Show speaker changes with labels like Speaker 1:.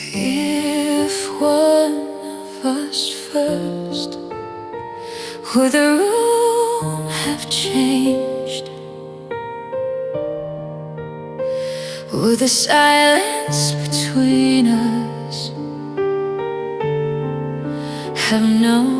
Speaker 1: If one of us first, would the room have changed? Would the silence between us have known